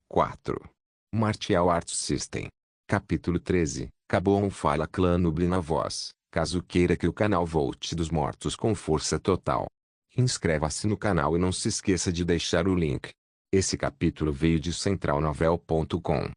4. Martial Arts System. Capítulo 13. Cabum fala clã Nuble na voz, caso queira que o canal volte dos mortos com força total. Inscreva-se no canal e não se esqueça de deixar o link. Esse capítulo veio de centralnovel.com.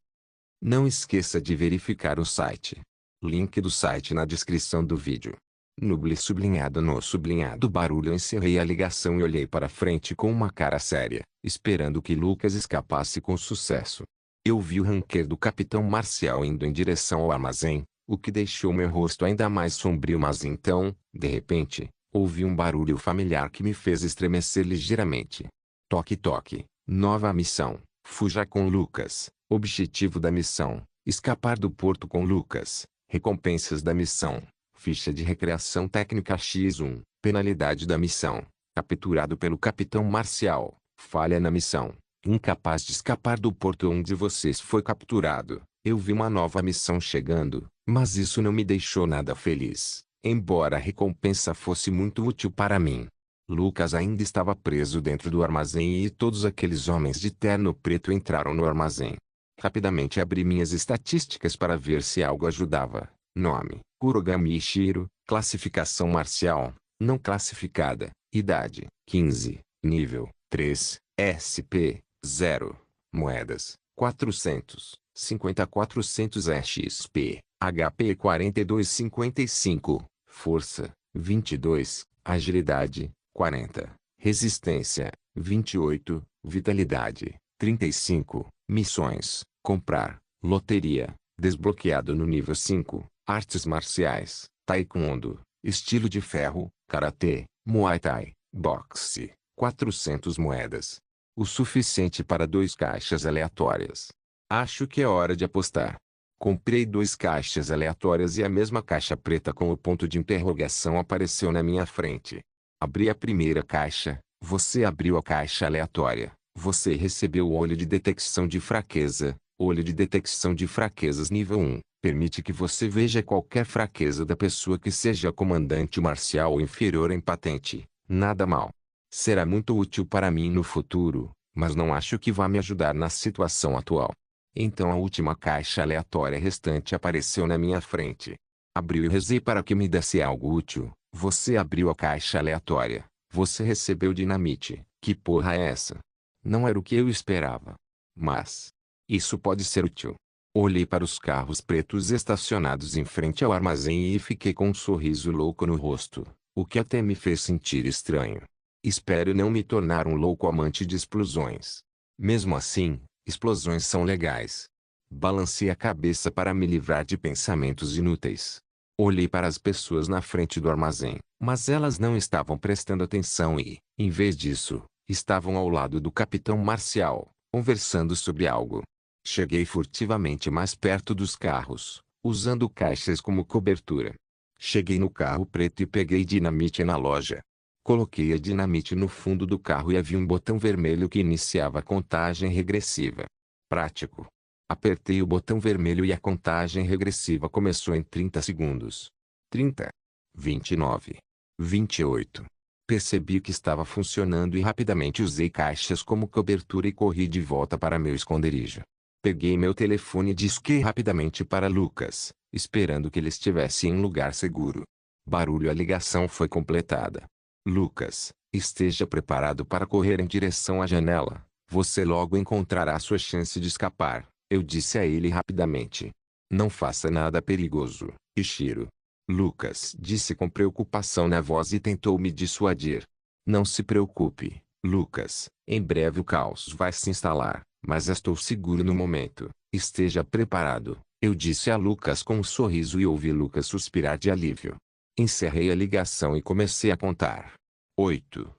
Não esqueça de verificar o site. Link do site na descrição do vídeo. Nuble sublinhado no sublinhado barulho. Encerrei a ligação e olhei para frente com uma cara séria, esperando que Lucas escapasse com sucesso. Eu vi o ranqueiro do Capitão Marcial indo em direção ao armazém, o que deixou meu rosto ainda mais sombrio, mas então, de repente, ouvi um barulho familiar que me fez estremecer ligeiramente. Toque toque, nova missão, fuja com Lucas. Objetivo da missão, escapar do porto com Lucas. Recompensas da missão, ficha de recreação técnica X1, penalidade da missão, capturado pelo Capitão Marcial, falha na missão, incapaz de escapar do porto onde vocês foi capturado. Eu vi uma nova missão chegando, mas isso não me deixou nada feliz, embora a recompensa fosse muito útil para mim. Lucas ainda estava preso dentro do armazém e todos aqueles homens de terno preto entraram no armazém. Rapidamente abri minhas estatísticas para ver se algo ajudava. Nome: Kurogami Ishiro. Classificação marcial: não classificada. Idade: 15. Nível: 3. SP: 0. Moedas: 400. 50-400 XP. HP: 42,55. Força: 22. Agilidade: 40. Resistência: 28. Vitalidade: 35. Missões: comprar, loteria, desbloqueado no nível 5, artes marciais, taekwondo, estilo de ferro, karatê, muay thai, boxe, 400 moedas. O suficiente para 2 caixas aleatórias. Acho que é hora de apostar. Comprei 2 caixas aleatórias e a mesma caixa preta com o ponto de interrogação apareceu na minha frente. Abri a primeira caixa, você abriu a caixa aleatória. Você recebeu o olho de detecção de fraqueza. Olho de detecção de fraquezas nível 1. Permite que você veja qualquer fraqueza da pessoa que seja comandante marcial ou inferior em patente. Nada mal. Será muito útil para mim no futuro, mas não acho que vá me ajudar na situação atual. Então a última caixa aleatória restante apareceu na minha frente. Abri e rezei para que me desse algo útil. Você abriu a caixa aleatória. Você recebeu dinamite. Que porra é essa? Não era o que eu esperava. Mas isso pode ser útil. Olhei para os carros pretos estacionados em frente ao armazém e fiquei com um sorriso louco no rosto, o que até me fez sentir estranho. Espero não me tornar um louco amante de explosões. Mesmo assim, explosões são legais. Balancei a cabeça para me livrar de pensamentos inúteis. Olhei para as pessoas na frente do armazém, mas elas não estavam prestando atenção e, em vez disso, estavam ao lado do Capitão Marcial, conversando sobre algo. Cheguei furtivamente mais perto dos carros, usando caixas como cobertura. Cheguei no carro preto e peguei dinamite na loja. Coloquei a dinamite no fundo do carro e havia um botão vermelho que iniciava a contagem regressiva. Prático. Apertei o botão vermelho e a contagem regressiva começou em 30 segundos. 30. 29. 28. Percebi que estava funcionando e rapidamente usei caixas como cobertura e corri de volta para meu esconderijo. Peguei meu telefone e disquei rapidamente para Lucas, esperando que ele estivesse em um lugar seguro. Barulho. A ligação foi completada. Lucas, esteja preparado para correr em direção à janela. Você logo encontrará sua chance de escapar, eu disse a ele rapidamente. Não faça nada perigoso, Ishiro. Lucas disse com preocupação na voz e tentou me dissuadir. Não se preocupe, Lucas, em breve o caos vai se instalar, mas estou seguro no momento. Esteja preparado, eu disse a Lucas com um sorriso e ouvi Lucas suspirar de alívio. Encerrei a ligação e comecei a contar. 8,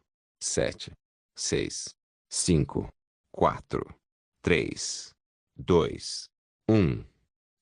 7, 6, 5, 4, 3, 2, 1.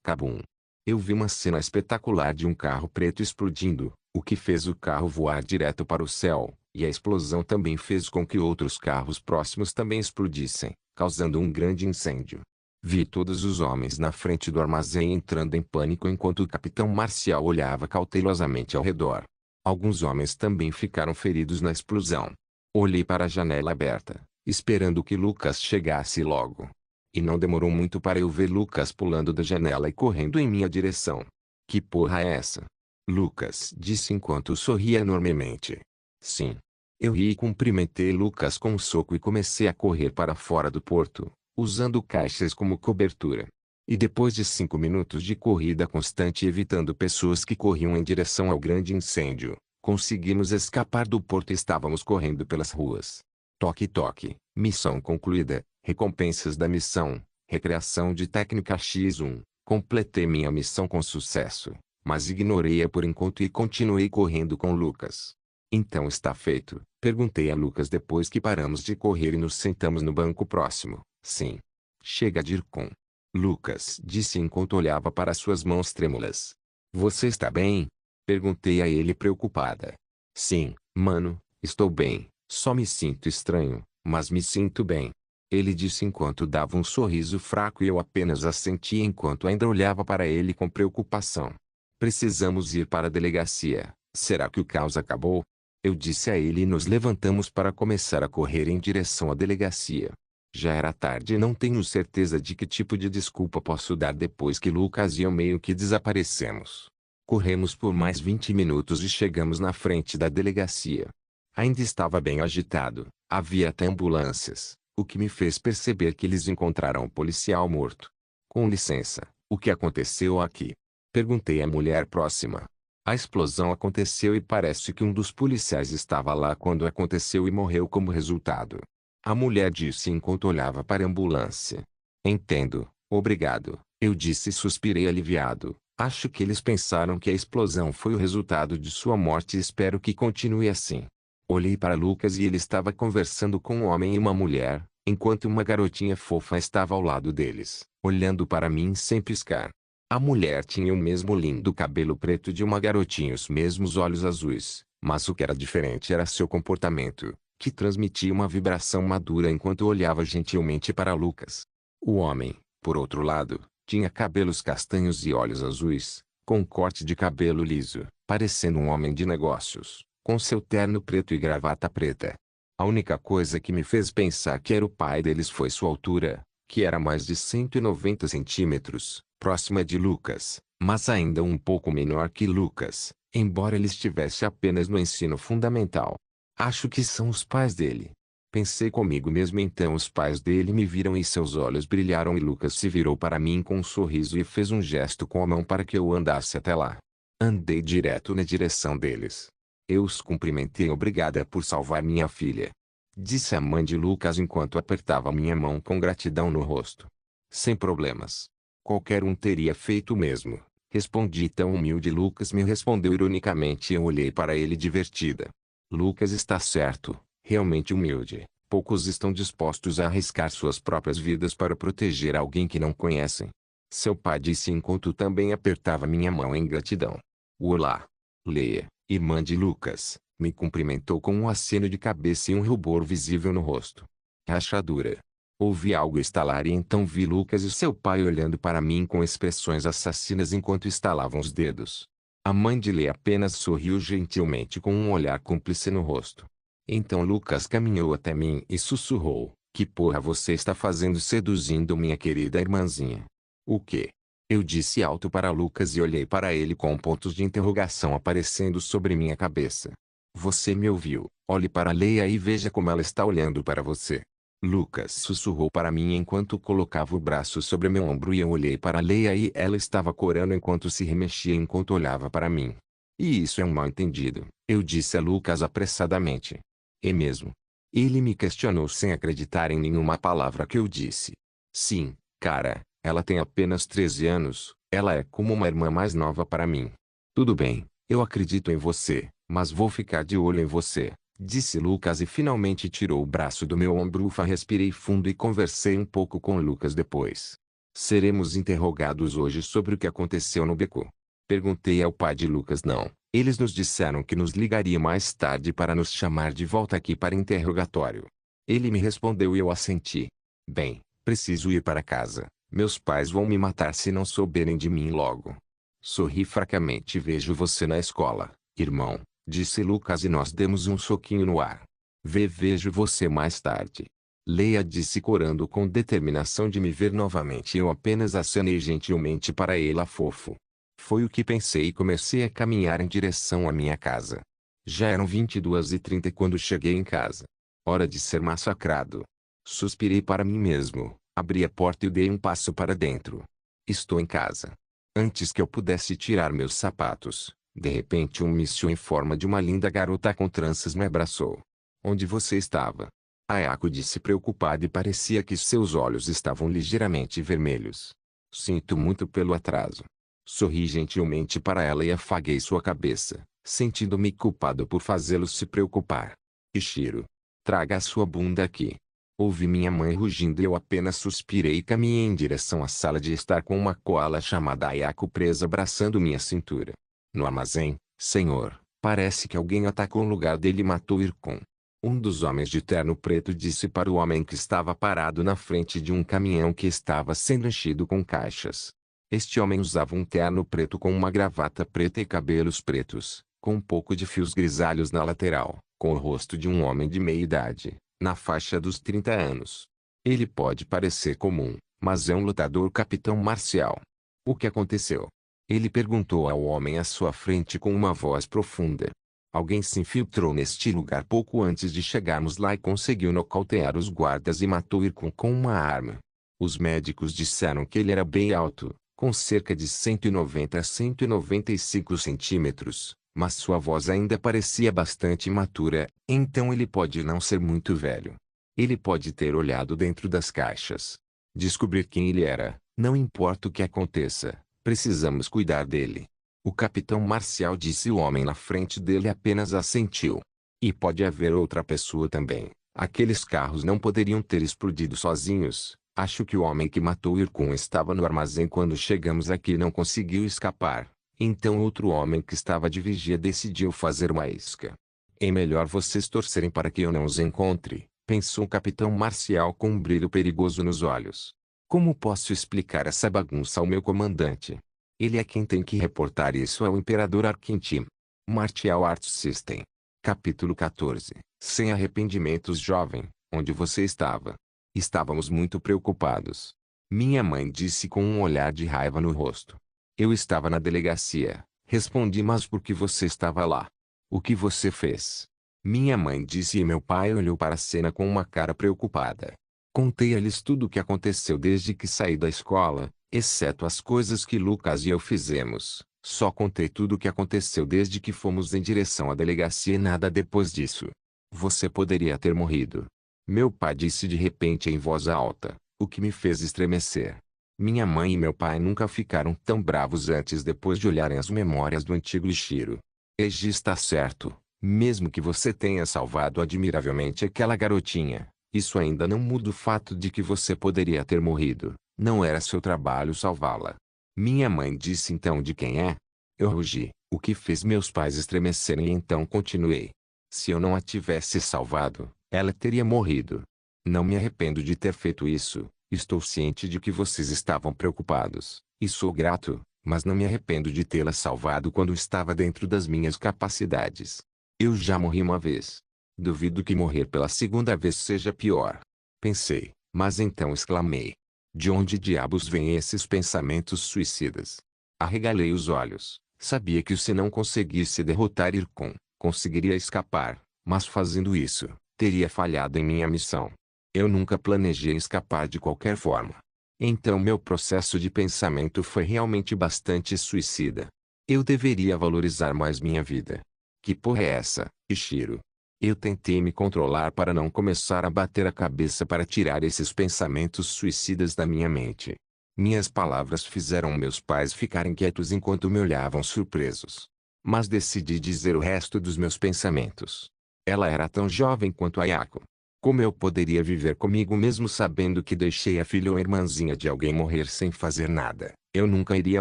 Cabum. Eu vi uma cena espetacular de um carro preto explodindo, o que fez o carro voar direto para o céu, e a explosão também fez com que outros carros próximos também explodissem, causando um grande incêndio. Vi todos os homens na frente do armazém entrando em pânico enquanto o Capitão Marcial olhava cautelosamente ao redor. Alguns homens também ficaram feridos na explosão. Olhei para a janela aberta, esperando que Lucas chegasse logo. E não demorou muito para eu ver Lucas pulando da janela e correndo em minha direção. Que porra é essa? Lucas disse enquanto sorria enormemente. Sim. Eu ri e cumprimentei Lucas com um soco e comecei a correr para fora do porto, usando caixas como cobertura. E depois de 5 minutos de corrida constante evitando pessoas que corriam em direção ao grande incêndio, conseguimos escapar do porto e estávamos correndo pelas ruas. Toque toque, missão concluída, recompensas da missão, recreação de técnica X1, completei minha missão com sucesso, mas ignorei-a por enquanto e continuei correndo com Lucas. Então está feito, perguntei a Lucas depois que paramos de correr e nos sentamos no banco próximo. Sim. Chega de ir com. Lucas disse enquanto olhava para suas mãos trêmulas. Você está bem? Perguntei a ele preocupada. Sim, mano, estou bem, só me sinto estranho, mas me sinto bem. Ele disse enquanto dava um sorriso fraco e eu apenas assentia enquanto ainda olhava para ele com preocupação. Precisamos ir para a delegacia, será que o caos acabou? Eu disse a ele e nos levantamos para começar a correr em direção à delegacia. Já era tarde e não tenho certeza de que tipo de desculpa posso dar depois que Lucas e eu meio que desaparecemos. Corremos por mais 20 minutos e chegamos na frente da delegacia. Ainda estava bem agitado, havia até ambulâncias, o que me fez perceber que eles encontraram o policial morto. Com licença, o que aconteceu aqui? Perguntei à mulher próxima. A explosão aconteceu e parece que um dos policiais estava lá quando aconteceu e morreu como resultado. A mulher disse enquanto olhava para a ambulância. Entendo, obrigado, eu disse e suspirei aliviado. Acho que eles pensaram que a explosão foi o resultado de sua morte e espero que continue assim. Olhei para Lucas e ele estava conversando com um homem e uma mulher, enquanto uma garotinha fofa estava ao lado deles, olhando para mim sem piscar. A mulher tinha o mesmo lindo cabelo preto de uma garotinha e os mesmos olhos azuis, mas o que era diferente era seu comportamento, que transmitia uma vibração madura enquanto olhava gentilmente para Lucas. O homem, por outro lado, tinha cabelos castanhos e olhos azuis, com um corte de cabelo liso, parecendo um homem de negócios, com seu terno preto e gravata preta. A única coisa que me fez pensar que era o pai deles foi sua altura, que era mais de 190 centímetros, próxima de Lucas, mas ainda um pouco menor que Lucas, embora ele estivesse apenas no ensino fundamental. Acho que são os pais dele. Pensei comigo mesmo então os pais dele me viram e seus olhos brilharam e Lucas se virou para mim com um sorriso e fez um gesto com a mão para que eu andasse até lá. Andei direto na direção deles. Eu os cumprimentei obrigada por salvar minha filha. Disse a mãe de Lucas enquanto apertava minha mão com gratidão no rosto. Sem problemas. Qualquer um teria feito o mesmo. Respondi tão humilde. Lucas me respondeu ironicamente e eu olhei para ele divertida. Lucas está certo, realmente humilde. Poucos estão dispostos a arriscar suas próprias vidas para proteger alguém que não conhecem. Seu pai disse enquanto também apertava minha mão em gratidão. Olá. Leia, irmã de Lucas, me cumprimentou com um aceno de cabeça e um rubor visível no rosto. Rachadura. Ouvi algo estalar e então vi Lucas e seu pai olhando para mim com expressões assassinas enquanto estalavam os dedos. A mãe de Leia apenas sorriu gentilmente com um olhar cúmplice no rosto. Então Lucas caminhou até mim e sussurrou, que porra você está fazendo seduzindo minha querida irmãzinha? O quê? Eu disse alto para Lucas e olhei para ele com pontos de interrogação aparecendo sobre minha cabeça. Você me ouviu, olhe para Leia e veja como ela está olhando para você. Lucas sussurrou para mim enquanto colocava o braço sobre meu ombro e eu olhei para Leia e ela estava corando enquanto se remexia enquanto olhava para mim. E isso é um mal-entendido, eu disse a Lucas apressadamente. É mesmo? Ele me questionou sem acreditar em nenhuma palavra que eu disse. Sim, cara, ela tem apenas 13 anos, ela é como uma irmã mais nova para mim. Tudo bem, eu acredito em você, mas vou ficar de olho em você. Disse Lucas e finalmente tirou o braço do meu ombro. Ufa, respirei fundo e conversei um pouco com Lucas depois. Seremos interrogados hoje sobre o que aconteceu no beco. Perguntei ao pai de Lucas. Não, eles nos disseram que nos ligaria mais tarde para nos chamar de volta aqui para interrogatório. Ele me respondeu e eu assenti. Bem, preciso ir para casa, meus pais vão me matar se não souberem de mim logo. Sorri fracamente. Vejo você na escola, irmão. Disse Lucas e nós demos um soquinho no ar. Vejo você mais tarde. Leia, disse corando com determinação de me ver novamente. Eu apenas acenei gentilmente para ela. Fofo. Foi o que pensei e comecei a caminhar em direção à minha casa. Já eram 22h30 quando cheguei em casa. Hora de ser massacrado. Suspirei para mim mesmo, abri a porta e dei um passo para dentro. Estou em casa. Antes que eu pudesse tirar meus sapatos, de repente um míssil em forma de uma linda garota com tranças me abraçou. Onde você estava? Ayako disse preocupada e parecia que seus olhos estavam ligeiramente vermelhos. Sinto muito pelo atraso. Sorri gentilmente para ela e afaguei sua cabeça, sentindo-me culpado por fazê-lo se preocupar. Ichiro. Traga a sua bunda aqui. Ouvi minha mãe rugindo e eu apenas suspirei e caminhei em direção à sala de estar com uma koala chamada Ayako presa abraçando minha cintura. No armazém, senhor, parece que alguém atacou o lugar dele e matou Irkon. Um dos homens de terno preto disse para o homem que estava parado na frente de um caminhão que estava sendo enchido com caixas. Este homem usava um terno preto com uma gravata preta e cabelos pretos, com um pouco de fios grisalhos na lateral, com o rosto de um homem de meia idade, na faixa dos 30 anos. Ele pode parecer comum, mas é um lutador capitão marcial. O que aconteceu? Ele perguntou ao homem à sua frente com uma voz profunda. Alguém se infiltrou neste lugar pouco antes de chegarmos lá e conseguiu nocautear os guardas e matou Irkon com uma arma. Os médicos disseram que ele era bem alto, com cerca de 190 a 195 centímetros, mas sua voz ainda parecia bastante imatura, então ele pode não ser muito velho. Ele pode ter olhado dentro das caixas. Descobrir quem ele era, não importa o que aconteça, precisamos cuidar dele. O capitão marcial disse. O homem na frente dele apenas assentiu. E pode haver outra pessoa também. Aqueles carros não poderiam ter explodido sozinhos. Acho que o homem que matou Irkon estava no armazém quando chegamos aqui e não conseguiu escapar. Então outro homem que estava de vigia decidiu fazer uma isca. É melhor vocês torcerem para que eu não os encontre, pensou o capitão marcial com um brilho perigoso nos olhos. Como posso explicar essa bagunça ao meu comandante? Ele é quem tem que reportar isso ao Imperador Arquintim. Martial Arts System. Capítulo 14. Sem arrependimentos. Jovem, onde você estava? Estávamos muito preocupados. Minha mãe disse com um olhar de raiva no rosto. Eu estava na delegacia, respondi. Mas por que você estava lá? O que você fez? Minha mãe disse e meu pai olhou para a cena com uma cara preocupada. Contei a eles tudo o que aconteceu desde que saí da escola, exceto as coisas que Lucas e eu fizemos. Só contei tudo o que aconteceu desde que fomos em direção à delegacia e nada depois disso. Você poderia ter morrido. Meu pai disse de repente em voz alta, o que me fez estremecer. Minha mãe e meu pai nunca ficaram tão bravos antes depois de olharem as memórias do antigo Ichiro. Eiji está certo, mesmo que você tenha salvado admiravelmente aquela garotinha, isso ainda não muda o fato de que você poderia ter morrido. Não era seu trabalho salvá-la. Minha mãe disse. Então de quem é? Eu rugi, o que fez meus pais estremecerem e então continuei. Se eu não a tivesse salvado, ela teria morrido. Não me arrependo de ter feito isso, estou ciente de que vocês estavam preocupados, e sou grato, mas não me arrependo de tê-la salvado quando estava dentro das minhas capacidades. Eu já morri uma vez. Duvido que morrer pela segunda vez seja pior. Pensei, mas então exclamei. De onde diabos vêm esses pensamentos suicidas? Arregalei os olhos. Sabia que se não conseguisse derrotar Irkon, conseguiria escapar, mas fazendo isso, teria falhado em minha missão. Eu nunca planejei escapar de qualquer forma. Então meu processo de pensamento foi realmente bastante suicida. Eu deveria valorizar mais minha vida. Que porra é essa, Ichiro? Eu tentei me controlar para não começar a bater a cabeça para tirar esses pensamentos suicidas da minha mente. Minhas palavras fizeram meus pais ficarem quietos enquanto me olhavam surpresos. Mas decidi dizer o resto dos meus pensamentos. Ela era tão jovem quanto Ayako. Como eu poderia viver comigo mesmo sabendo que deixei a filha ou irmãzinha de alguém morrer sem fazer nada? Eu nunca iria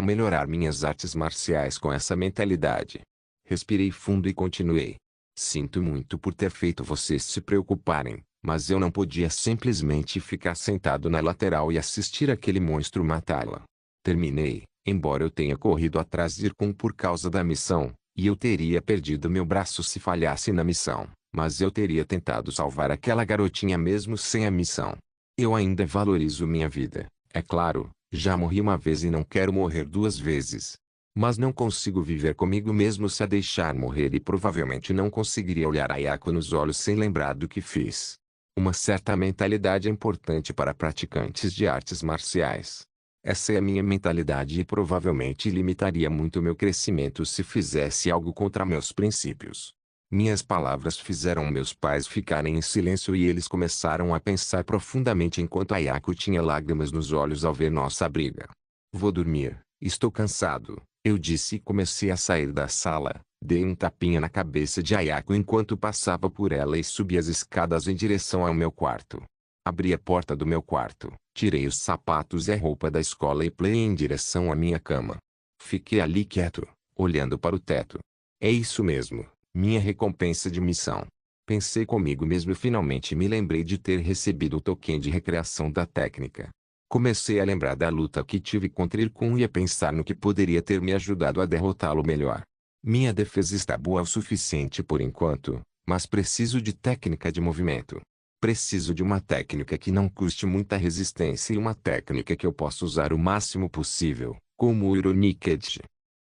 melhorar minhas artes marciais com essa mentalidade. Respirei fundo e continuei. Sinto muito por ter feito vocês se preocuparem, mas eu não podia simplesmente ficar sentado na lateral e assistir aquele monstro matá-la. Terminei, embora eu tenha corrido atrás de Irkon por causa da missão, e eu teria perdido meu braço se falhasse na missão, Mas eu teria tentado salvar aquela garotinha mesmo sem a missão. Eu ainda valorizo minha vida, é claro, já morri uma vez e não quero morrer duas vezes. Mas não consigo viver comigo mesmo se a deixar morrer e provavelmente não conseguiria olhar Ayako nos olhos sem lembrar do que fiz. Uma certa mentalidade é importante para praticantes de artes marciais. Essa é a minha mentalidade e provavelmente limitaria muito meu crescimento se fizesse algo contra meus princípios. Minhas palavras fizeram meus pais ficarem em silêncio e eles começaram a pensar profundamente enquanto Ayako tinha lágrimas nos olhos ao ver nossa briga. Vou dormir, estou cansado, eu disse e comecei a sair da sala. Dei um tapinha na cabeça de Ayako enquanto passava por ela e subi as escadas em direção ao meu quarto. Abri a porta do meu quarto, tirei os sapatos e a roupa da escola e pulei em direção à minha cama. Fiquei ali quieto, olhando para o teto. É isso mesmo, minha recompensa de missão. Pensei comigo mesmo e finalmente me lembrei de ter recebido o token de recreação da técnica. Comecei a lembrar da luta que tive contra Irkun e a pensar no que poderia ter me ajudado a derrotá-lo melhor. Minha defesa está boa o suficiente por enquanto, mas preciso de técnica de movimento. Preciso de uma técnica que não custe muita resistência e uma técnica que eu possa usar o máximo possível, como o Ironiked.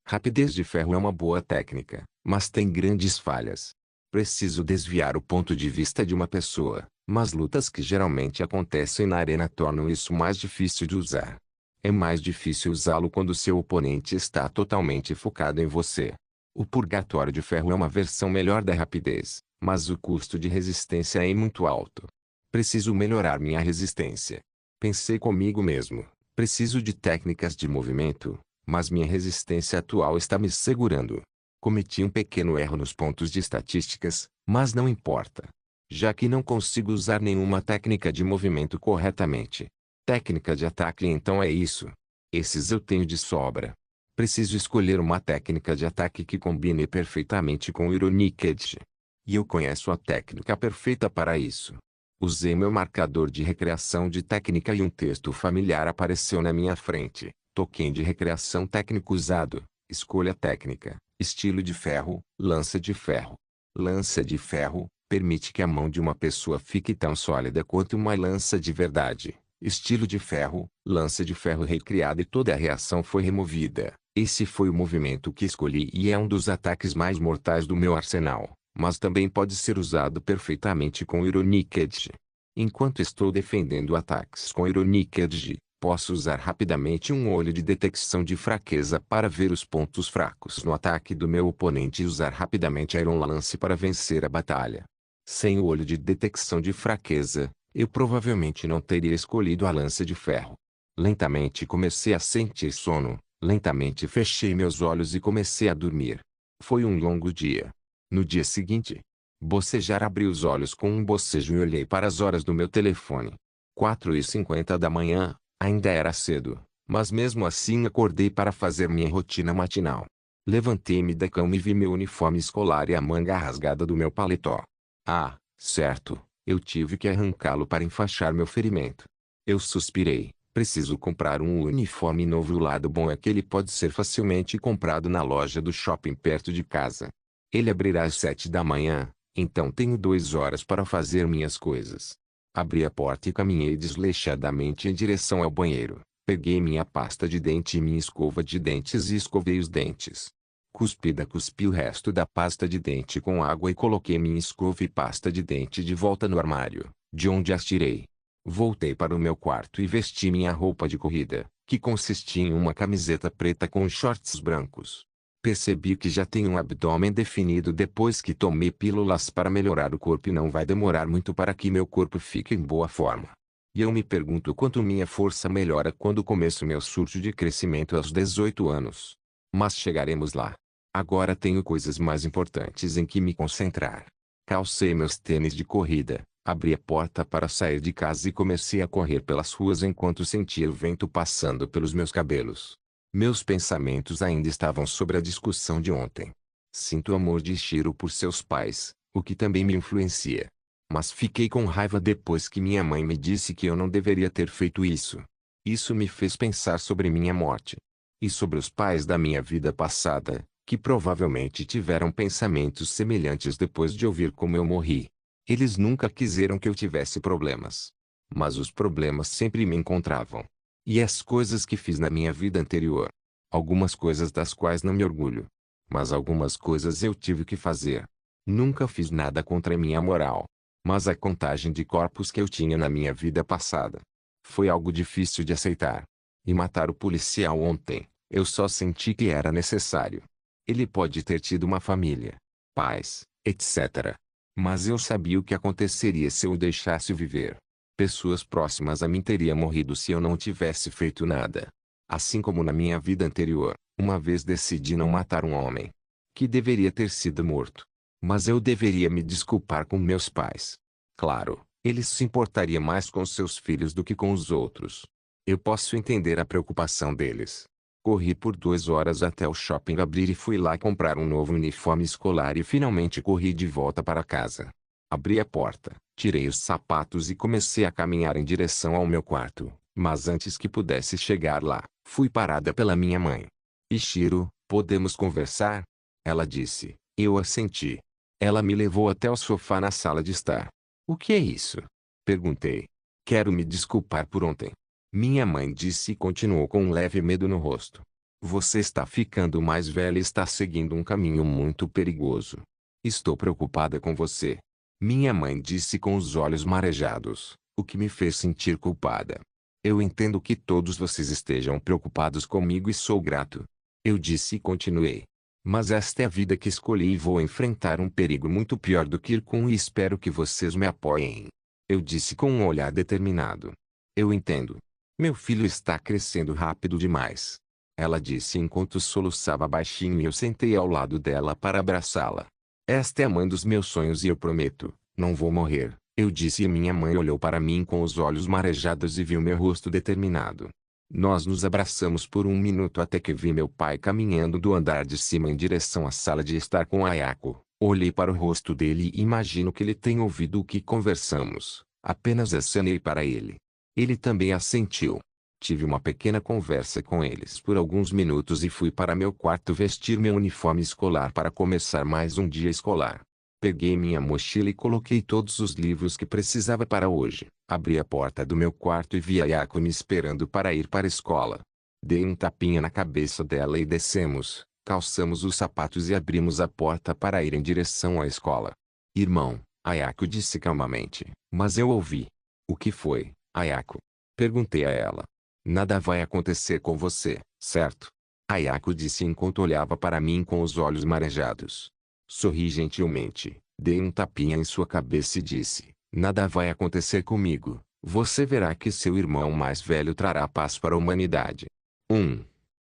Rapidez de ferro é uma boa técnica, mas tem grandes falhas. Preciso desviar o ponto de vista de uma pessoa, mas lutas que geralmente acontecem na arena tornam isso mais difícil de usar. É mais difícil usá-lo quando seu oponente está totalmente focado em você. O purgatório de ferro é uma versão melhor da rapidez, mas o custo de resistência é muito alto. Preciso melhorar minha resistência. Pensei comigo mesmo, preciso de técnicas de movimento, mas minha resistência atual está me segurando. Cometi um pequeno erro nos pontos de estatísticas, mas não importa. Já que não consigo usar nenhuma técnica de movimento corretamente. Técnica de ataque então é isso. Esses eu tenho de sobra. Preciso escolher uma técnica de ataque que combine perfeitamente com o Ironiked. E eu conheço a técnica perfeita para isso. Usei meu marcador de recreação de técnica e um texto familiar apareceu na minha frente. Token de recreação técnico usado. Escolha técnica. Estilo de ferro, lança de ferro. Lança de ferro, permite que a mão de uma pessoa fique tão sólida quanto uma lança de verdade. Estilo de ferro, lança de ferro recriada e toda a reação foi removida. Esse foi o movimento que escolhi e é um dos ataques mais mortais do meu arsenal, mas também pode ser usado perfeitamente com Ironiked. Enquanto estou defendendo ataques com Ironiked, posso usar rapidamente um olho de detecção de fraqueza para ver os pontos fracos no ataque do meu oponente e usar rapidamente Iron Lance para vencer a batalha. Sem o olho de detecção de fraqueza, eu provavelmente não teria escolhido a lança de ferro. Lentamente comecei a sentir sono. Lentamente fechei meus olhos e comecei a dormir. Foi um longo dia. No dia seguinte, bocejar abri os olhos com um bocejo e olhei para as horas do meu telefone. 4h50 da manhã, ainda era cedo, mas mesmo assim acordei para fazer minha rotina matinal. Levantei-me da cama e vi meu uniforme escolar e a manga rasgada do meu paletó. Ah, certo, eu tive que arrancá-lo para enfaixar meu ferimento. Eu suspirei. Preciso comprar um uniforme novo. O lado bom é que ele pode ser facilmente comprado na loja do shopping perto de casa. Ele abrirá às 7 da manhã, então tenho 2 horas para fazer minhas coisas. Abri a porta e caminhei desleixadamente em direção ao banheiro. Peguei minha pasta de dente e minha escova de dentes e escovei os dentes. Cuspi o resto da pasta de dente com água e coloquei minha escova e pasta de dente de volta no armário, de onde as tirei. Voltei para o meu quarto e vesti minha roupa de corrida, que consistia em uma camiseta preta com shorts brancos. Percebi que já tenho um abdômen definido depois que tomei pílulas para melhorar o corpo e não vai demorar muito para que meu corpo fique em boa forma. E eu me pergunto quanto minha força melhora quando começo meu surto de crescimento aos 18 anos. Mas chegaremos lá. Agora tenho coisas mais importantes em que me concentrar. Calcei meus tênis de corrida. Abri a porta para sair de casa e comecei a correr pelas ruas enquanto sentia o vento passando pelos meus cabelos. Meus pensamentos ainda estavam sobre a discussão de ontem. Sinto amor de Shiro por seus pais, o que também me influencia. Mas fiquei com raiva depois que minha mãe me disse que eu não deveria ter feito isso. Isso me fez pensar sobre minha morte. E sobre os pais da minha vida passada, que provavelmente tiveram pensamentos semelhantes depois de ouvir como eu morri. Eles nunca quiseram que eu tivesse problemas. Mas os problemas sempre me encontravam. E as coisas que fiz na minha vida anterior. Algumas coisas das quais não me orgulho. Mas algumas coisas eu tive que fazer. Nunca fiz nada contra a minha moral. Mas a contagem de corpos que eu tinha na minha vida passada foi algo difícil de aceitar. E matar o policial ontem, eu só senti que era necessário. Ele pode ter tido uma família, pais, etc. Mas eu sabia o que aconteceria se eu o deixasse viver. Pessoas próximas a mim teriam morrido se eu não tivesse feito nada. Assim como na minha vida anterior, uma vez decidi não matar um homem que deveria ter sido morto. Mas eu deveria me desculpar com meus pais. Claro, eles se importariam mais com seus filhos do que com os outros. Eu posso entender a preocupação deles. Corri por 2 horas até o shopping abrir e fui lá comprar um novo uniforme escolar e finalmente corri de volta para casa. Abri a porta, tirei os sapatos e comecei a caminhar em direção ao meu quarto, mas antes que pudesse chegar lá, fui parada pela minha mãe. Ichiro, podemos conversar? Ela disse. Eu assenti. Ela me levou até o sofá na sala de estar. O que é isso? Perguntei. Quero me desculpar por ontem. Minha mãe disse e continuou com um leve medo no rosto. Você está ficando mais velha e está seguindo um caminho muito perigoso. Estou preocupada com você. Minha mãe disse com os olhos marejados, o que me fez sentir culpada. Eu entendo que todos vocês estejam preocupados comigo e sou grato. Eu disse e continuei. Mas esta é a vida que escolhi e vou enfrentar um perigo muito pior do que ir com e espero que vocês me apoiem. Eu disse com um olhar determinado. Eu entendo. Meu filho está crescendo rápido demais. Ela disse enquanto soluçava baixinho e eu sentei ao lado dela para abraçá-la. Esta é a mãe dos meus sonhos e eu prometo, não vou morrer, eu disse e minha mãe olhou para mim com os olhos marejados e viu meu rosto determinado. Nós nos abraçamos por 1 minuto até que vi meu pai caminhando do andar de cima em direção à sala de estar com Ayako. Olhei para o rosto dele e imagino que ele tenha ouvido o que conversamos. Apenas acenei para ele. Ele também assentiu. Tive uma pequena conversa com eles por alguns minutos e fui para meu quarto vestir meu uniforme escolar para começar mais um dia escolar. Peguei minha mochila e coloquei todos os livros que precisava para hoje. Abri a porta do meu quarto e vi Ayako me esperando para ir para a escola. Dei um tapinha na cabeça dela e descemos, calçamos os sapatos e abrimos a porta para ir em direção à escola. Irmão, Ayako disse calmamente, mas eu ouvi. O que foi, Ayako? Perguntei a ela. Nada vai acontecer com você, certo? Ayako disse enquanto olhava para mim com os olhos marejados. Sorri gentilmente, dei um tapinha em sua cabeça e disse, nada vai acontecer comigo, você verá que seu irmão mais velho trará paz para a humanidade.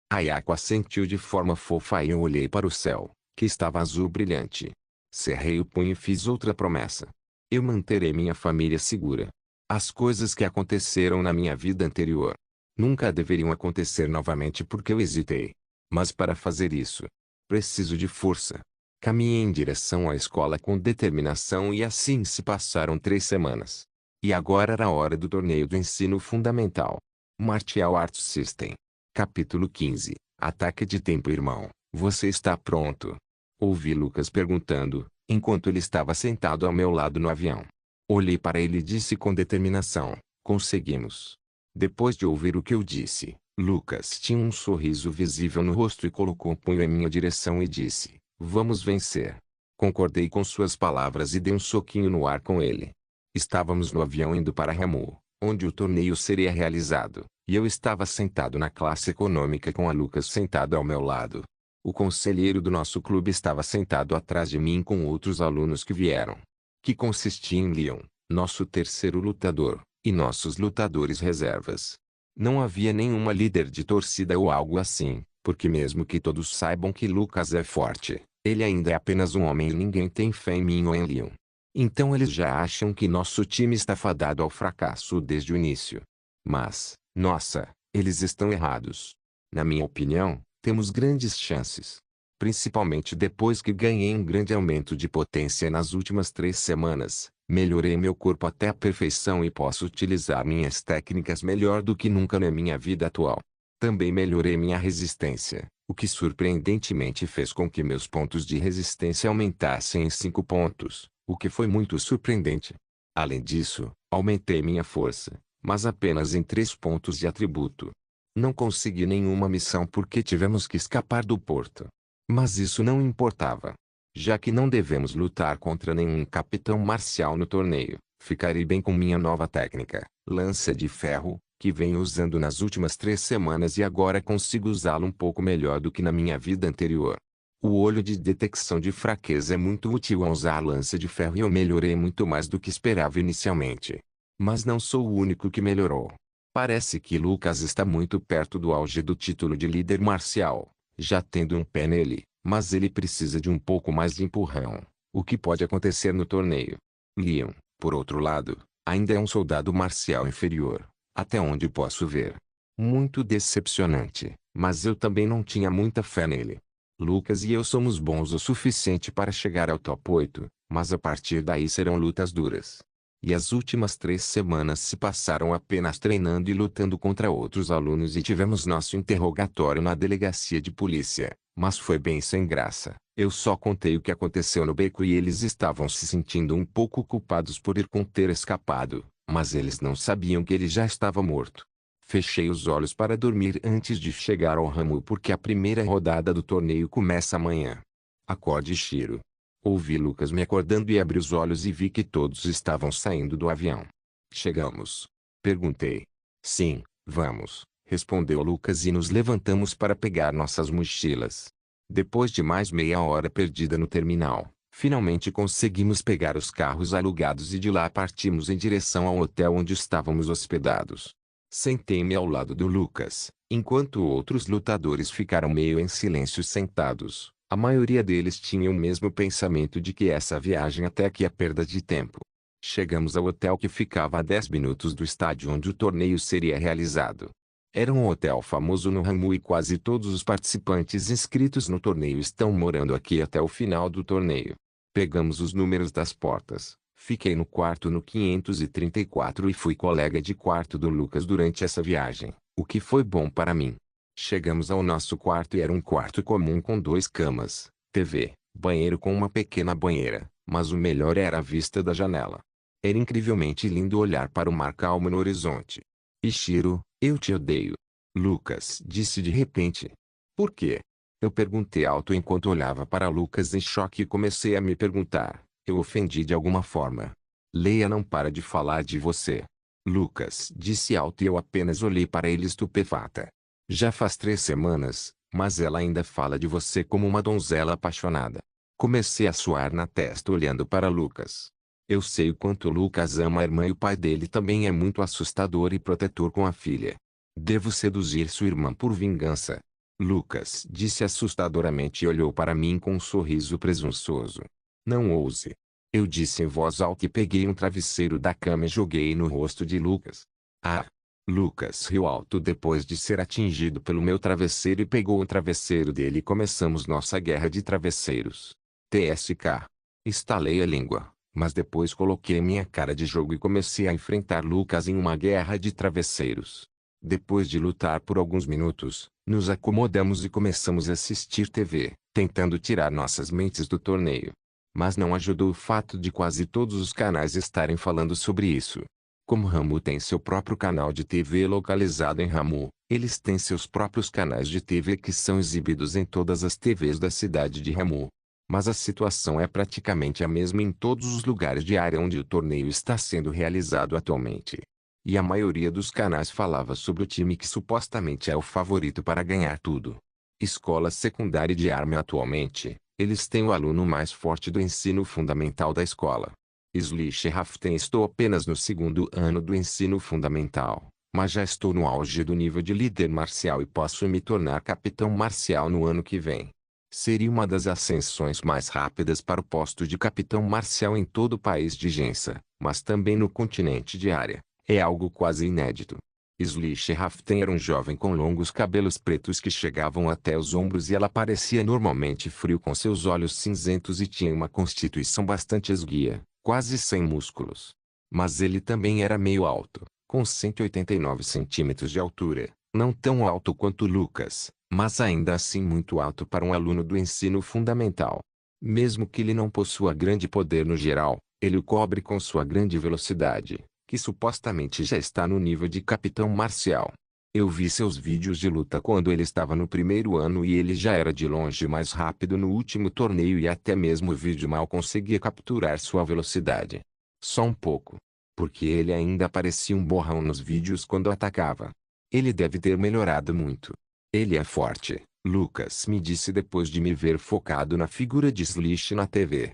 Ayako assentiu de forma fofa e eu olhei para o céu, que estava azul brilhante. Cerrei o punho e fiz outra promessa. Eu manterei minha família segura. As coisas que aconteceram na minha vida anterior nunca deveriam acontecer novamente porque eu hesitei. Mas para fazer isso, preciso de força. Caminhei em direção à escola com determinação e assim se passaram 3 semanas. E agora era a hora do torneio do ensino fundamental. Martial Arts System. Capítulo 15. Ataque de tempo. Irmão, você está pronto? Ouvi Lucas perguntando, enquanto ele estava sentado ao meu lado no avião. Olhei para ele e disse com determinação, conseguimos. Depois de ouvir o que eu disse, Lucas tinha um sorriso visível no rosto e colocou um punho em minha direção e disse, vamos vencer. Concordei com suas palavras e dei um soquinho no ar com ele. Estávamos no avião indo para Ramu, onde o torneio seria realizado, e eu estava sentado na classe econômica com a Lucas sentado ao meu lado. O conselheiro do nosso clube estava sentado atrás de mim com outros alunos que vieram. Que consistia em Leon, nosso terceiro lutador, e nossos lutadores reservas. Não havia nenhuma líder de torcida ou algo assim, porque mesmo que todos saibam que Lucas é forte, ele ainda é apenas um homem e ninguém tem fé em mim ou em Leon. Então eles já acham que nosso time está fadado ao fracasso desde o início. Mas, nossa, eles estão errados. Na minha opinião, temos grandes chances. Principalmente depois que ganhei um grande aumento de potência nas últimas 3 semanas, melhorei meu corpo até a perfeição e posso utilizar minhas técnicas melhor do que nunca na minha vida atual. Também melhorei minha resistência, o que surpreendentemente fez com que meus pontos de resistência aumentassem em 5 pontos, o que foi muito surpreendente. Além disso, aumentei minha força, mas apenas em 3 pontos de atributo. Não consegui nenhuma missão porque tivemos que escapar do porto. Mas isso não importava. Já que não devemos lutar contra nenhum capitão marcial no torneio, ficarei bem com minha nova técnica, lança de ferro, que venho usando nas últimas 3 semanas e agora consigo usá-lo um pouco melhor do que na minha vida anterior. O olho de detecção de fraqueza é muito útil ao usar a lança de ferro e eu melhorei muito mais do que esperava inicialmente. Mas não sou o único que melhorou. Parece que Lucas está muito perto do auge do título de líder marcial, já tendo um pé nele, mas ele precisa de um pouco mais de empurrão, o que pode acontecer no torneio. Leon, por outro lado, ainda é um soldado marcial inferior, até onde posso ver. Muito decepcionante, mas eu também não tinha muita fé nele. Lucas e eu somos bons o suficiente para chegar ao top 8, mas a partir daí serão lutas duras. E as últimas 3 semanas se passaram apenas treinando e lutando contra outros alunos e tivemos nosso interrogatório na delegacia de polícia, mas foi bem sem graça. Eu só contei o que aconteceu no beco e eles estavam se sentindo um pouco culpados por ter escapado, mas eles não sabiam que ele já estava morto. Fechei os olhos para dormir antes de chegar ao ramo porque a primeira rodada do torneio começa amanhã. Acorde, Shiro. Ouvi Lucas me acordando e abri os olhos e vi que todos estavam saindo do avião. Chegamos? Perguntei. Sim, vamos, respondeu Lucas e nos levantamos para pegar nossas mochilas. Depois de mais meia hora perdida no terminal, finalmente conseguimos pegar os carros alugados e de lá partimos em direção ao hotel onde estávamos hospedados. Sentei-me ao lado do Lucas, enquanto outros lutadores ficaram meio em silêncio sentados. A maioria deles tinha o mesmo pensamento de que essa viagem até aqui é perda de tempo. Chegamos ao hotel que ficava a 10 minutos do estádio onde o torneio seria realizado. Era um hotel famoso no ramo e quase todos os participantes inscritos no torneio estão morando aqui até o final do torneio. Pegamos os números das portas. Fiquei no quarto no 534 e fui colega de quarto do Lucas durante essa viagem, o que foi bom para mim. Chegamos ao nosso quarto e era um quarto comum com 2 camas, TV, banheiro com uma pequena banheira, mas o melhor era a vista da janela. Era incrivelmente lindo olhar para o mar calmo no horizonte. Ishiro, eu te odeio. Lucas disse de repente. Por quê? Eu perguntei alto enquanto olhava para Lucas em choque e comecei a me perguntar, eu ofendi de alguma forma? Leia não para de falar de você. Lucas disse alto e eu apenas olhei para ele estupefata. Já faz 3 semanas, mas ela ainda fala de você como uma donzela apaixonada. Comecei a suar na testa olhando para Lucas. Eu sei o quanto Lucas ama a irmã e o pai dele também é muito assustador e protetor com a filha. Devo seduzir sua irmã por vingança. Lucas disse assustadoramente e olhou para mim com um sorriso presunçoso. Não ouse. Eu disse em voz alta e peguei um travesseiro da cama e joguei no rosto de Lucas. Ah! Lucas riu alto depois de ser atingido pelo meu travesseiro e pegou o travesseiro dele e começamos nossa guerra de travesseiros. TSK. Estalei a língua, mas depois coloquei minha cara de jogo e comecei a enfrentar Lucas em uma guerra de travesseiros. Depois de lutar por alguns minutos, nos acomodamos e começamos a assistir TV, tentando tirar nossas mentes do torneio. Mas não ajudou o fato de quase todos os canais estarem falando sobre isso. Como Ramu tem seu próprio canal de TV localizado em Ramu, eles têm seus próprios canais de TV que são exibidos em todas as TVs da cidade de Ramu. Mas a situação é praticamente a mesma em todos os lugares de área onde o torneio está sendo realizado atualmente. E a maioria dos canais falava sobre o time que supostamente é o favorito para ganhar tudo. Escola secundária de arma atualmente, eles têm o aluno mais forte do ensino fundamental da escola. Slish Raften estou apenas no 2º ano do ensino fundamental, mas já estou no auge do nível de líder marcial e posso me tornar capitão marcial no ano que vem. Seria uma das ascensões mais rápidas para o posto de capitão marcial em todo o país de Gensa, mas também no continente de área. É algo quase inédito. Slish Raften era um jovem com longos cabelos pretos que chegavam até os ombros e ela parecia normalmente frio com seus olhos cinzentos e tinha uma constituição bastante esguia, quase sem músculos. Mas ele também era meio alto, com 189 centímetros de altura, Não tão alto quanto Lucas, mas ainda assim muito alto para um aluno do ensino fundamental. Mesmo que ele não possua grande poder no geral, ele o cobre com sua grande velocidade, que supostamente já está no nível de capitão marcial. Eu vi seus vídeos de luta quando ele estava no primeiro ano e ele já era de longe mais rápido no último torneio e até mesmo o vídeo mal conseguia capturar sua velocidade. Só um pouco. Porque ele ainda parecia um borrão nos vídeos quando atacava. Ele deve ter melhorado muito. Ele é forte, Lucas me disse depois de me ver focado na figura de Slish na TV.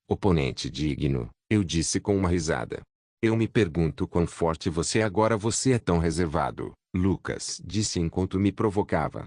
Oponente digno, eu disse com uma risada. Eu me pergunto quão forte você é tão reservado, Lucas disse enquanto me provocava.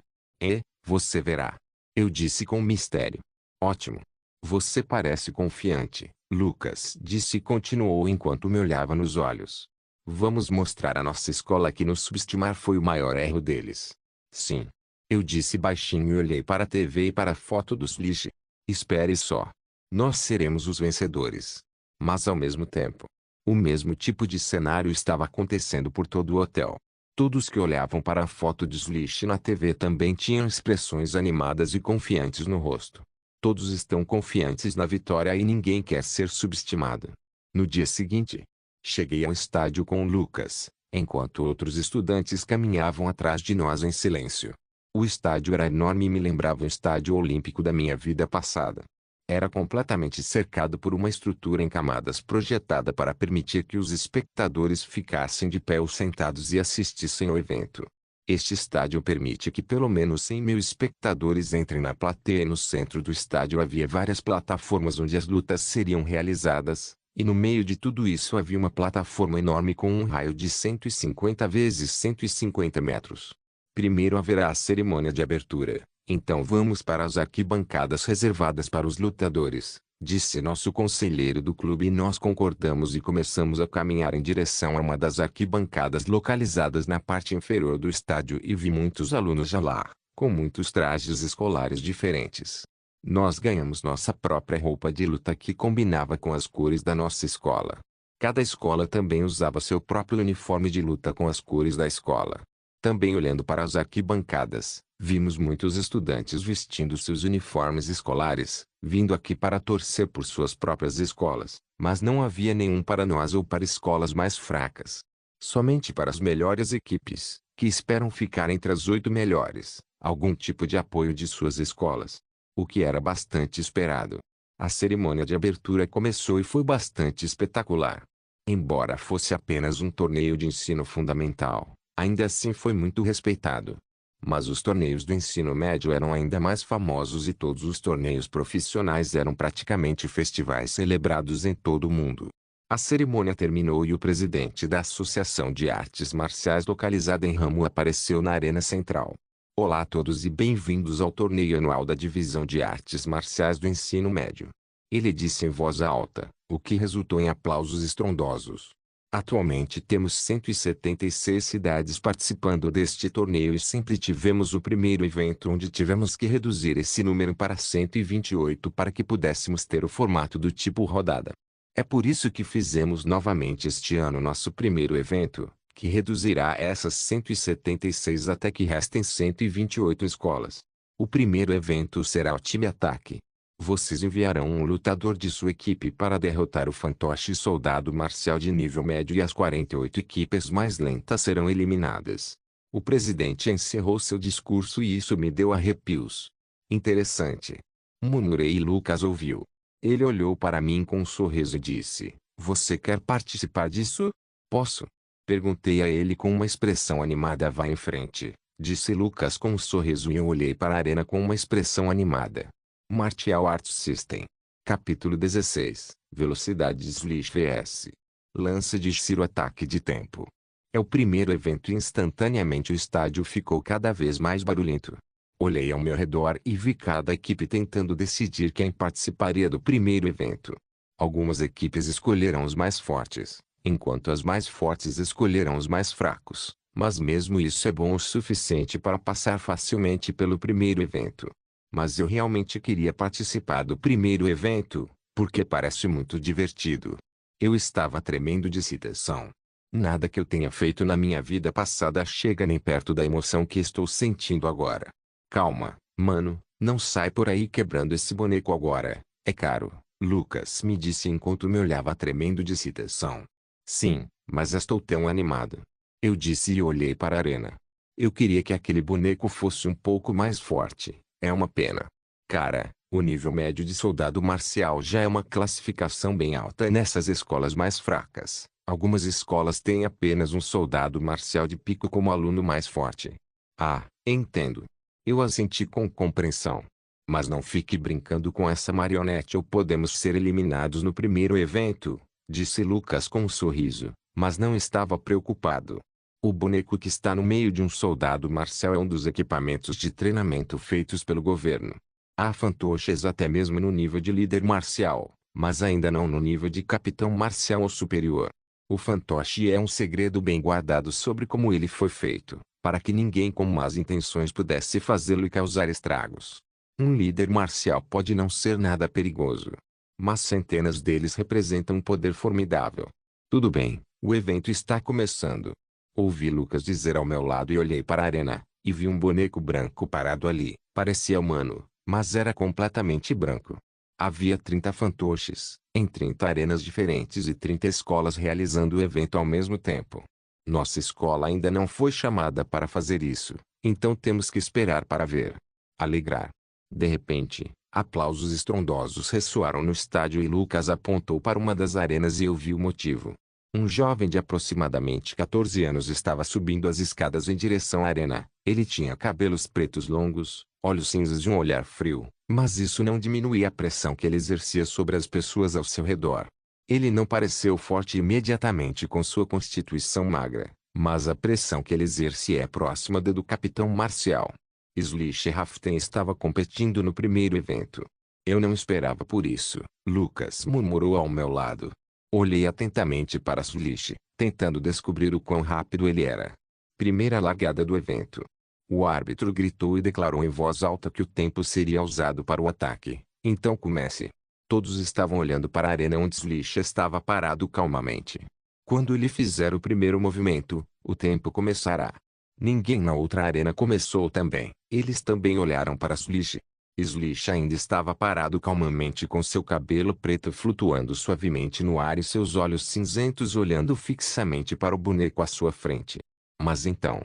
Você verá. Eu disse com mistério. Ótimo. Você parece confiante, Lucas disse e continuou enquanto me olhava nos olhos. Vamos mostrar à nossa escola que nos subestimar foi o maior erro deles. Sim. Eu disse baixinho e olhei para a TV e para a foto do Slish. Espere só. Nós seremos os vencedores. Mas ao mesmo tempo, o mesmo tipo de cenário estava acontecendo por todo o hotel. Todos que olhavam para a foto de Slish na TV também tinham expressões animadas e confiantes no rosto. Todos estão confiantes na vitória e ninguém quer ser subestimado. No dia seguinte, cheguei ao estádio com Lucas, enquanto outros estudantes caminhavam atrás de nós em silêncio. O estádio era enorme e me lembrava o estádio olímpico da minha vida passada. Era completamente cercado por uma estrutura em camadas projetada para permitir que os espectadores ficassem de pé ou sentados e assistissem ao evento. Este estádio permite que pelo menos 100.000 espectadores entrem na plateia e no centro do estádio havia várias plataformas onde as lutas seriam realizadas, e no meio de tudo isso havia uma plataforma enorme com um raio de 150 vezes 150 metros. Primeiro haverá a cerimônia de abertura. Então vamos para as arquibancadas reservadas para os lutadores, disse nosso conselheiro do clube e nós concordamos e começamos a caminhar em direção a uma das arquibancadas localizadas na parte inferior do estádio e vi muitos alunos já lá, com muitos trajes escolares diferentes. Nós ganhamos nossa própria roupa de luta que combinava com as cores da nossa escola. Cada escola também usava seu próprio uniforme de luta com as cores da escola. Também olhando para as arquibancadas, vimos muitos estudantes vestindo seus uniformes escolares, vindo aqui para torcer por suas próprias escolas, mas não havia nenhum para nós ou para escolas mais fracas. Somente para as melhores equipes, que esperam ficar entre as 8 melhores, algum tipo de apoio de suas escolas. O que era bastante esperado. A cerimônia de abertura começou e foi bastante espetacular. Embora fosse apenas um torneio de ensino fundamental, ainda assim foi muito respeitado. Mas os torneios do ensino médio eram ainda mais famosos e todos os torneios profissionais eram praticamente festivais celebrados em todo o mundo. A cerimônia terminou e o presidente da Associação de Artes Marciais localizada em Ramo apareceu na arena central. Olá a todos e bem-vindos ao torneio anual da Divisão de Artes Marciais do Ensino Médio. Ele disse em voz alta, o que resultou em aplausos estrondosos. Atualmente temos 176 cidades participando deste torneio e sempre tivemos o primeiro evento onde tivemos que reduzir esse número para 128 para que pudéssemos ter o formato do tipo rodada. É por isso que fizemos novamente este ano nosso primeiro evento, que reduzirá essas 176 até que restem 128 escolas. O primeiro evento será o time ataque. Vocês enviarão um lutador de sua equipe para derrotar o fantoche soldado marcial de nível médio e as 48 equipes mais lentas serão eliminadas. O presidente encerrou seu discurso e isso me deu arrepios. Interessante. Murmurei e Lucas ouviu. Ele olhou para mim com um sorriso e disse, você quer participar disso? Posso? Perguntei a ele com uma expressão animada. Vá em frente, disse Lucas com um sorriso e eu olhei para a arena com uma expressão animada. Martial Arts System. Capítulo 16. Velocidade de Slish vs. Lance de Shiro Ataque de Tempo. É o primeiro evento e instantaneamente o estádio ficou cada vez mais barulhento. Olhei ao meu redor e vi cada equipe tentando decidir quem participaria do primeiro evento. Algumas equipes escolheram os mais fortes, enquanto as mais fortes escolheram os mais fracos, mas mesmo isso é bom o suficiente para passar facilmente pelo primeiro evento. Mas eu realmente queria participar do primeiro evento, porque parece muito divertido. Eu estava tremendo de excitação. Nada que eu tenha feito na minha vida passada chega nem perto da emoção que estou sentindo agora. Calma, mano, não sai por aí quebrando esse boneco agora, é caro, Lucas me disse enquanto me olhava tremendo de excitação. Sim, mas estou tão animado. Eu disse e olhei para a arena. Eu queria que aquele boneco fosse um pouco mais forte, é uma pena. Cara, o nível médio de soldado marcial já é uma classificação bem alta nessas escolas mais fracas. Algumas escolas têm apenas um soldado marcial de pico como aluno mais forte. Ah, entendo. Eu assenti com compreensão. Mas não fique brincando com essa marionete ou podemos ser eliminados no primeiro evento, disse Lucas com um sorriso, mas não estava preocupado. O boneco que está no meio de um soldado marcial é um dos equipamentos de treinamento feitos pelo governo. Há fantoches até mesmo no nível de líder marcial, mas ainda não no nível de capitão marcial ou superior. O fantoche é um segredo bem guardado sobre como ele foi feito, para que ninguém com más intenções pudesse fazê-lo e causar estragos. Um líder marcial pode não ser nada perigoso, mas centenas deles representam um poder formidável. Tudo bem, o evento está começando. Ouvi Lucas dizer ao meu lado e olhei para a arena, e vi um boneco branco parado ali. Parecia humano, mas era completamente branco. Havia 30 fantoches, em 30 arenas diferentes e 30 escolas realizando o evento ao mesmo tempo. Nossa escola ainda não foi chamada para fazer isso, então temos que esperar para ver. Alegrar. De repente, aplausos estrondosos ressoaram no estádio e Lucas apontou para uma das arenas e eu vi o motivo. Um jovem de aproximadamente 14 anos estava subindo as escadas em direção à arena. Ele tinha cabelos pretos longos, olhos cinzas e um olhar frio, mas isso não diminuía a pressão que ele exercia sobre as pessoas ao seu redor. Ele não pareceu forte imediatamente com sua constituição magra, mas a pressão que ele exercia é próxima da do capitão marcial. Slish Raften estava competindo no primeiro evento. Eu não esperava por isso, Lucas murmurou ao meu lado. Olhei atentamente para Slish, tentando descobrir o quão rápido ele era. Primeira largada do evento. O árbitro gritou e declarou em voz alta que o tempo seria usado para o ataque. Então comece. Todos estavam olhando para a arena onde Slish estava parado calmamente. Quando ele fizer o primeiro movimento, o tempo começará. Ninguém na outra arena começou também. Eles também olharam para Slish. Slish ainda estava parado calmamente com seu cabelo preto flutuando suavemente no ar e seus olhos cinzentos olhando fixamente para o boneco à sua frente. Mas então,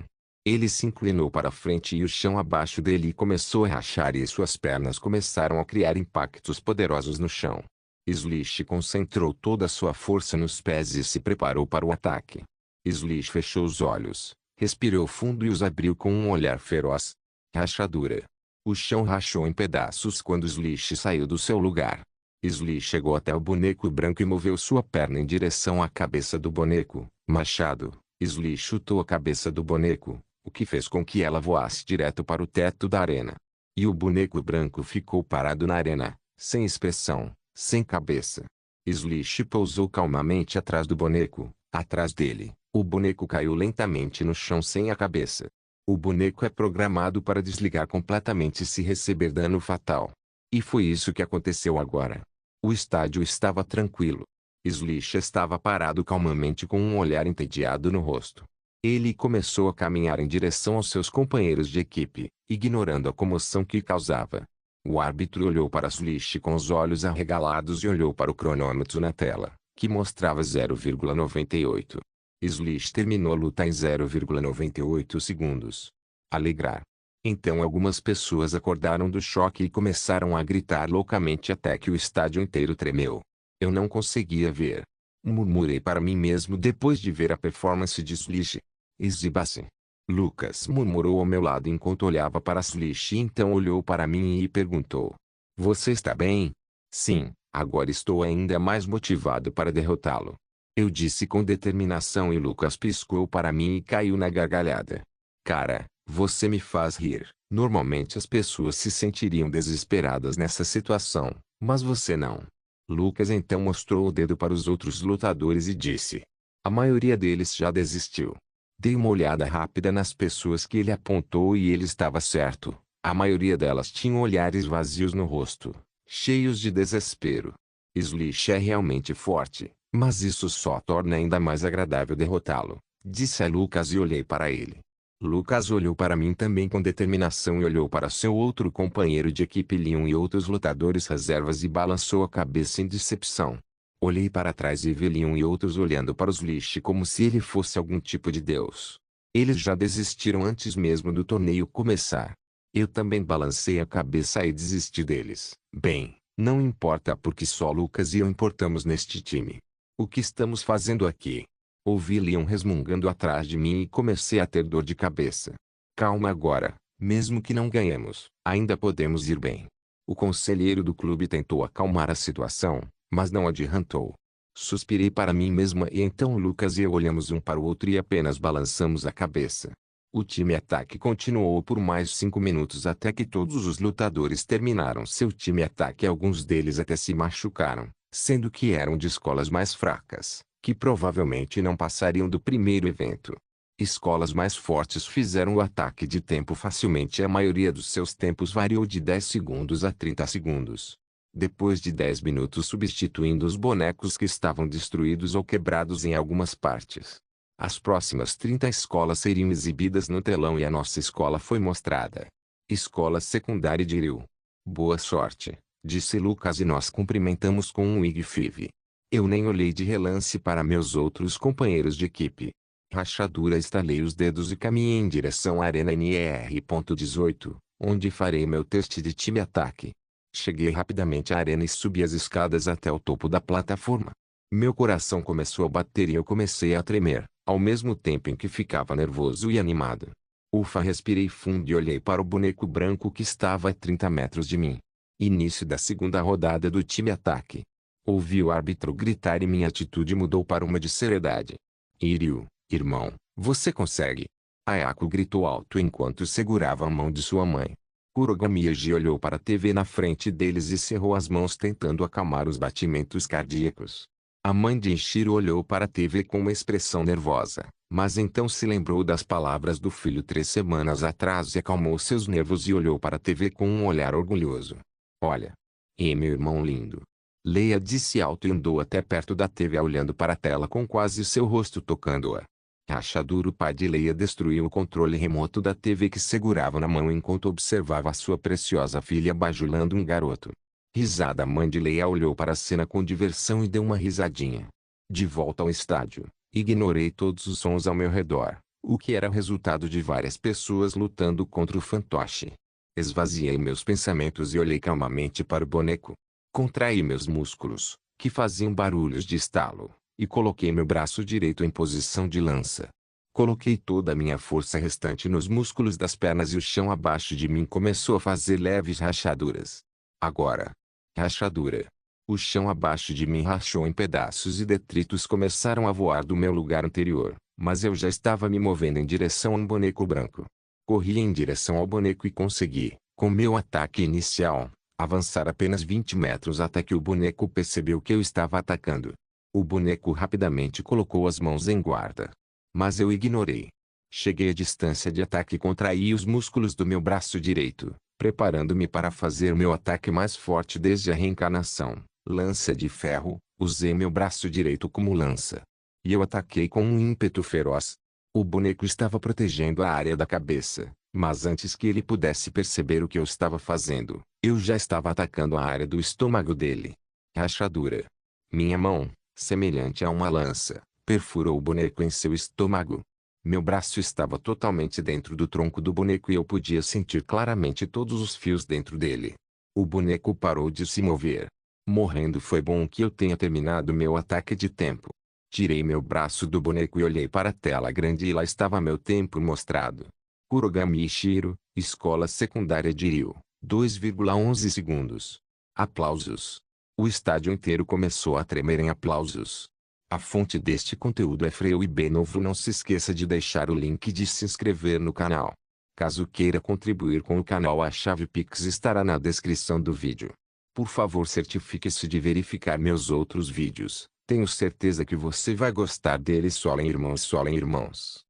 ele se inclinou para a frente e o chão abaixo dele começou a rachar e suas pernas começaram a criar impactos poderosos no chão. Slish concentrou toda a sua força nos pés e se preparou para o ataque. Slish fechou os olhos, respirou fundo e os abriu com um olhar feroz. Rachadura. O chão rachou em pedaços quando Slish saiu do seu lugar. Slish chegou até o boneco branco e moveu sua perna em direção à cabeça do boneco. Machado. Slish chutou a cabeça do boneco, o que fez com que ela voasse direto para o teto da arena. E o boneco branco ficou parado na arena, sem expressão, sem cabeça. Slish pousou calmamente atrás do boneco. Atrás dele, o boneco caiu lentamente no chão sem a cabeça. O boneco é programado para desligar completamente se receber dano fatal. E foi isso que aconteceu agora. O estádio estava tranquilo. Slish estava parado calmamente com um olhar entediado no rosto. Ele começou a caminhar em direção aos seus companheiros de equipe, ignorando a comoção que causava. O árbitro olhou para Slish com os olhos arregalados e olhou para o cronômetro na tela, que mostrava 0,98. Slish terminou a luta em 0,98 segundos. Alegrar. Então algumas pessoas acordaram do choque e começaram a gritar loucamente até que o estádio inteiro tremeu. Eu não conseguia ver. Murmurei para mim mesmo depois de ver a performance de Slish. Exiba-se. Lucas murmurou ao meu lado enquanto olhava para Slish e então olhou para mim e perguntou. Você está bem? Sim, agora estou ainda mais motivado para derrotá-lo. Eu disse com determinação e Lucas piscou para mim e caiu na gargalhada. Cara, você me faz rir. Normalmente as pessoas se sentiriam desesperadas nessa situação, mas você não. Lucas então mostrou o dedo para os outros lutadores e disse. A maioria deles já desistiu. Dei uma olhada rápida nas pessoas que ele apontou e ele estava certo. A maioria delas tinham olhares vazios no rosto, cheios de desespero. Slish é realmente forte, Mas isso só torna ainda mais agradável derrotá-lo, disse a Lucas e olhei para ele. Lucas olhou para mim também com determinação e olhou para seu outro companheiro de equipe Leon e outros lutadores reservas e balançou a cabeça em decepção. Olhei para trás e vi Leon e outros olhando para os lixos como se ele fosse algum tipo de deus. Eles já desistiram antes mesmo do torneio começar. Eu também balancei a cabeça e desisti deles. Bem, não importa porque só Lucas e eu importamos neste time. O que estamos fazendo aqui? Ouvi Leon resmungando atrás de mim e comecei a ter dor de cabeça. Calma agora, mesmo que não ganhemos, ainda podemos ir bem. O conselheiro do clube tentou acalmar a situação, mas não adiantou. Suspirei para mim mesma e então Lucas e eu olhamos um para o outro e apenas balançamos a cabeça. O time ataque continuou por mais 5 minutos até que todos os lutadores terminaram seu time ataque e alguns deles até se machucaram, sendo que eram de escolas mais fracas, que provavelmente não passariam do primeiro evento. Escolas mais fortes fizeram o ataque de tempo facilmente e a maioria dos seus tempos variou de 10 segundos a 30 segundos. Depois de 10 minutos substituindo os bonecos que estavam destruídos ou quebrados em algumas partes. As próximas 30 escolas seriam exibidas no telão e a nossa escola foi mostrada. Escola Secundária de Ryu. Boa sorte, disse Lucas e nós cumprimentamos com um high-five. Eu nem olhei de relance para meus outros companheiros de equipe. Rachadura, estalei os dedos e caminhei em direção à Arena NR.18, onde farei meu teste de time ataque. Cheguei rapidamente à arena e subi as escadas até o topo da plataforma. Meu coração começou a bater e eu comecei a tremer, ao mesmo tempo em que ficava nervoso e animado. Ufa, respirei fundo e olhei para o boneco branco que estava a 30 metros de mim. Início da segunda rodada do time ataque. Ouvi o árbitro gritar e minha atitude mudou para uma de seriedade. Iryu, irmão, você consegue. Ayako gritou alto enquanto segurava a mão de sua mãe. Kurogamiya olhou para a TV na frente deles e cerrou as mãos tentando acalmar os batimentos cardíacos. A mãe de Ishiro olhou para a TV com uma expressão nervosa, mas então se lembrou das palavras do filho 3 semanas atrás e acalmou seus nervos e olhou para a TV com um olhar orgulhoso. Olha. Meu irmão lindo. Leia disse alto e andou até perto da TV olhando para a tela com quase seu rosto tocando-a. Rachadura, o pai de Leia, destruiu o controle remoto da TV que segurava na mão enquanto observava a sua preciosa filha bajulando um garoto. Risada. A mãe de Leia olhou para a cena com diversão e deu uma risadinha. De volta ao estádio, ignorei todos os sons ao meu redor, o que era o resultado de várias pessoas lutando contra o fantoche. Esvaziei meus pensamentos e olhei calmamente para o boneco. Contraí meus músculos, que faziam barulhos de estalo, e coloquei meu braço direito em posição de lança. Coloquei toda a minha força restante nos músculos das pernas e o chão abaixo de mim começou a fazer leves rachaduras. Agora. Rachadura. O chão abaixo de mim rachou em pedaços e detritos começaram a voar do meu lugar anterior, mas eu já estava me movendo em direção ao boneco branco. Corri em direção ao boneco e consegui, com meu ataque inicial, avançar apenas 20 metros até que o boneco percebeu que eu estava atacando. O boneco rapidamente colocou as mãos em guarda. Mas eu ignorei. Cheguei à distância de ataque e contraí os músculos do meu braço direito, preparando-me para fazer meu ataque mais forte desde a reencarnação. Lança de ferro, usei meu braço direito como lança. E eu ataquei com um ímpeto feroz. O boneco estava protegendo a área da cabeça, mas antes que ele pudesse perceber o que eu estava fazendo, eu já estava atacando a área do estômago dele. Rachadura. Minha mão, semelhante a uma lança, perfurou o boneco em seu estômago. Meu braço estava totalmente dentro do tronco do boneco e eu podia sentir claramente todos os fios dentro dele. O boneco parou de se mover. Morrendo. Foi bom que eu tenha terminado meu ataque de tempo. Tirei meu braço do boneco e olhei para a tela grande e lá estava meu tempo mostrado. Kurogami Ishiro, Escola Secundária de Ryu, 2,11 segundos. Aplausos. O estádio inteiro começou a tremer em aplausos. A fonte deste conteúdo é Freu e Benovo. Não se esqueça de deixar o link de se inscrever no canal. Caso queira contribuir com o canal, a chave Pix estará na descrição do vídeo. Por favor, certifique-se de verificar meus outros vídeos. Tenho certeza que você vai gostar deles. Solem irmãos, solem irmãos.